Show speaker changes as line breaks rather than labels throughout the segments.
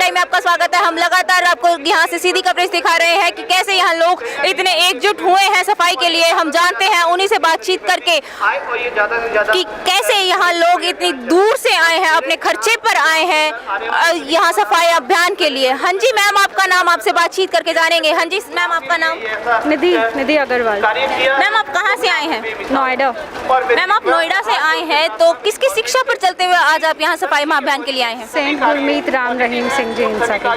सफाई में आपका स्वागत है। हम लगातार आपको यहाँ से सीधी कवरेज दिखा रहे हैं कि कैसे यहाँ लोग इतने एकजुट हुए हैं सफाई के लिए। हम जानते हैं उन्हीं से बातचीत करके कि कैसे यहाँ लोग इतनी दूर से आए हैं, अपने खर्चे पर आए हैं यहाँ सफाई अभियान के लिए। हाँ जी मैम, आपका नाम, आपसे बातचीत करके जानेंगे। हाँ जी मैम, आपका नाम?
निधि अग्रवाल।
मैम आप कहाँ से आए हैं?
नोएडा।
मैम आप नोएडा से आए हैं, तो किसकी शिक्षा पर चलते हुए आज आप यहाँ सफाई अभियान के लिए आए हैं?
सेंट गुरमीत राम रहीम सिंह जी इंसा के।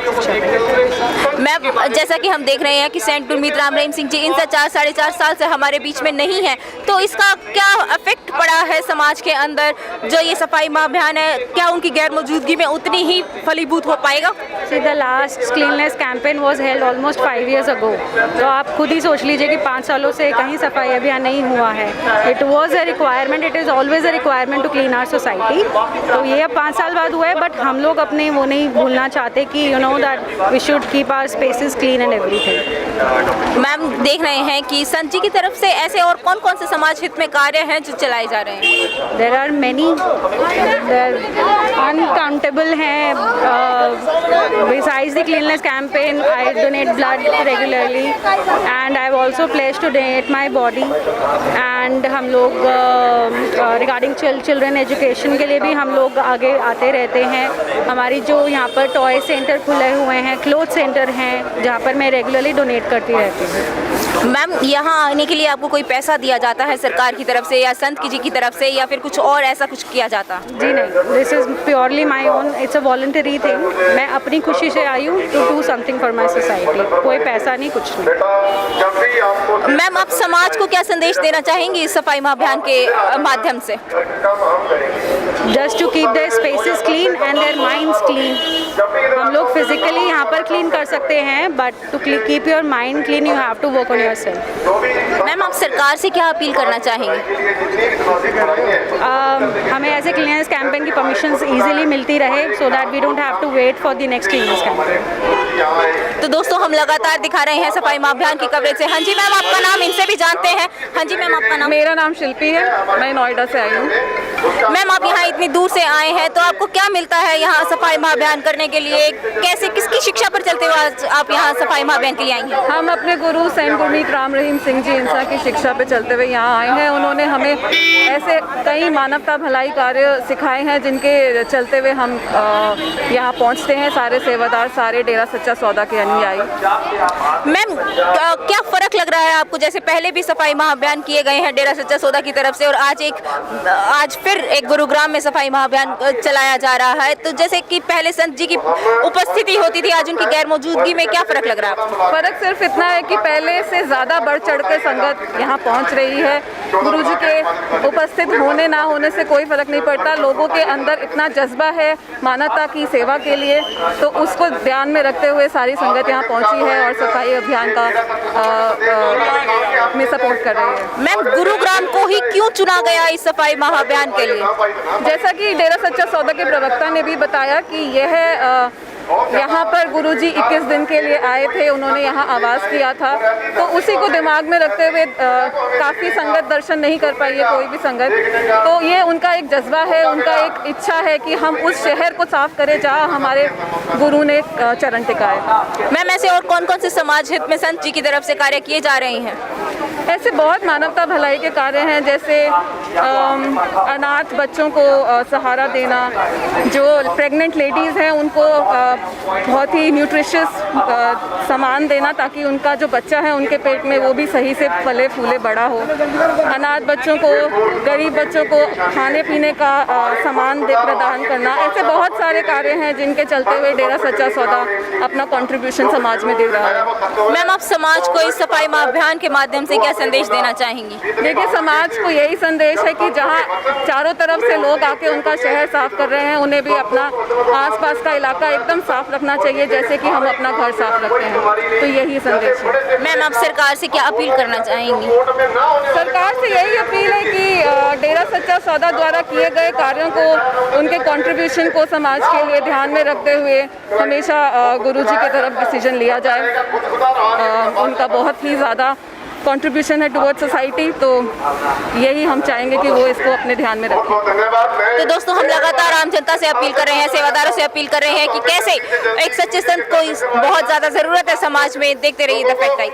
मैम जैसा कि हम देख रहे हैं कि सेंट गुरमीत राम रहीम सिंह जी इंसा 4-4.5 साल से हमारे बीच में नहीं है, तो इसका क्या इफेक्ट पड़ा है समाज के अंदर? जो ये सफाई अभियान है, क्या उनकी गैर मौजूदगी में उतनी ही फलीभूत हो पाएगा?
The last cleanliness campaign was held almost 5 years ago। तो आप खुद ही सोच लीजिए कि 5 सालों से कहीं सफाई अभियान नहीं हुआ है। It was a requirement, it is always a requirement to clean our society. तो ये अब 5 साल बाद हुआ है, बट हम लोग अपने वो नहीं भूलना चाहते कि you know that we should keep our spaces clean and everything.
Ma'am देख रहे हैं कि संत जी की तरफ से ऐसे और कौन कौन से समाज हित में कार्य हैं जो चलाए जा रहे हैं?
देयर आर मैनी, अनकाउंटेबल हैं। Besides the cleanness campaign, I donate blood regularly and I have also pledged to donate my body. And हम लोग रिगार्डिंग चिल्ड्रन एजुकेशन के लिए भी हम लोग आगे आते रहते हैं। हमारी जो यहाँ पर टॉय सेंटर खुले हुए हैं, क्लोथ सेंटर हैं, जहाँ पर मैं रेगुलरली डोनेट करती रहती हूँ।
मैम यहाँ आने के लिए आपको कोई पैसा दिया जाता है सरकार की तरफ से या संत जी की तरफ से, या फिर कुछ और ऐसा कुछ किया जाता?
जी नहीं, this is purely my own, it's a voluntary thing. मैं अपनी खुशी से आई हूँ to do something for my society. कोई पैसा नहीं, कुछ नहीं।
मैम आप समाज को क्या संदेश देना चाहेंगी इस सफाई अभियान के माध्यम से?
Just to keep their spaces clean and their minds clean. हम लोग फिजिकली यहाँ पर क्लीन कर सकते हैं, but to keep your mind clean you have to work on yourself.
Ma'am आप सरकार से क्या अपील करना चाहेंगे?
हमें ऐसे क्लीननेस कैंपेन की परमिशंस इजीली मिलती रहे, so that we don't have to wait for the next cleanness campaign.
तो दोस्तों हम लगातार दिखा रहे हैं सफाई अभियान की कवरेज से। हाँ जी मैम, आपका नाम? इनसे भी जानते हैं। हाँ जी मैम, आपका नाम?
मेरा नाम शिल्पी है, मैं नोएडा से आई हूँ।
मैम आप यहाँ इतनी दूर से आए हैं, तो आपको क्या मिलता है यहाँ सफाई अभियान करने के लिए? कैसे, किसकी शिक्षा पर चलते हुए आज आप यहाँ सफाई अभियान के लिए आई हैं?
हम अपने गुरु सेंट गुरमीत राम रहीम सिंह जी इंसा की शिक्षा पे चलते हुए यहाँ आए हैं। उन्होंने हमें ऐसे कई मानवता भलाई कार्य सिखाए हैं जिनके चलते हुए हम यहाँ पहुँचते हैं, सारे सेवादार, सारे डेरा सच्चा सौदा के अनुयायी।
मैम क्या फ़र्क लग रहा है आपको? जैसे पहले भी सफाई अभियान किए गए हैं डेरा सच्चा सौदा की तरफ से, और आज फिर एक गुरुग्राम में सफाई अभियान चलाया जा रहा है, तो जैसे कि पहले संत जी की उपस्थिति होती थी, आज उनकी गैर मौजूदगी में क्या फ़र्क लग रहा है आपको?
फ़र्क सिर्फ इतना है कि पहले से ज़्यादा बढ़ चढ़ के संगत यहाँ पहुँच रही है। गुरुजी के उपस्थित होने ना होने से कोई फ़र्क नहीं पड़ता। लोगों के अंदर इतना जज्बा है मानवता की सेवा के लिए, तो उसको ध्यान में रखते हुए सारी संगत यहाँ पहुँची है और सफाई अभियान का में सपोर्ट कर रही है।
मैम गुरुग्राम को ही क्यों चुना गया इस सफाई अभियान के लिए?
जैसा कि डेरा सच्चा सौदा के प्रवक्ता ने भी बताया कि यह यहाँ पर गुरुजी 21 दिन के लिए आए थे, उन्होंने यहाँ आवाज़ किया था, तो उसी को दिमाग में रखते हुए काफ़ी संगत दर्शन नहीं कर पाई है, कोई भी संगत। तो ये उनका एक जज्बा है, उनका एक इच्छा है कि हम उस शहर को साफ करें जहाँ हमारे गुरु ने चरण टिकाए।
मैम ऐसे और कौन कौन से समाज हित में संत जी की तरफ से कार्य किए जा रहे हैं?
ऐसे बहुत मानवता भलाई के कार्य हैं, जैसे अनाथ बच्चों को सहारा देना, जो प्रेग्नेंट लेडीज़ हैं उनको बहुत ही न्यूट्रिशियस सामान देना ताकि उनका जो बच्चा है उनके पेट में वो भी सही से फले फूले बड़ा हो। अनाथ बच्चों को, गरीब बच्चों को खाने पीने का सामान प्रदान करना, ऐसे बहुत सारे कार्य हैं जिनके चलते हुए डेरा सच्चा सौदा अपना कंट्रीब्यूशन समाज में दे रहा है।
मैम आप समाज को इस सफाई अभियान के माध्यम से क्या संदेश देना चाहेंगी?
देखिए, समाज को यही संदेश है कि जहाँ चारों तरफ से लोग आके उनका शहर साफ कर रहे हैं, उन्हें भी अपना आसपास का इलाका एकदम साफ रखना चाहिए, जैसे कि हम अपना घर साफ रखते हैं। तो यही संदेश है।
मैम आप सरकार से क्या अपील करना चाहेंगी?
सरकार से यही अपील है कि डेरा सच्चा सौदा द्वारा किए गए कार्यों को, उनके कंट्रीब्यूशन को समाज के लिए ध्यान में रखते हुए हमेशा गुरुजी की तरफ डिसीजन लिया जाए। उनका बहुत ही ज़्यादा कंट्रीब्यूशन है टुवर्ड्स सोसाइटी, तो यही हम चाहेंगे कि वो इसको अपने ध्यान में रखें।
तो दोस्तों, हम लगातार आम जनता से अपील कर रहे हैं, सेवादारों से अपील कर रहे हैं कि कैसे एक सच्चे संत को बहुत ज़्यादा ज़रूरत है समाज में। देखते रहिए द फैक्ट टाइम।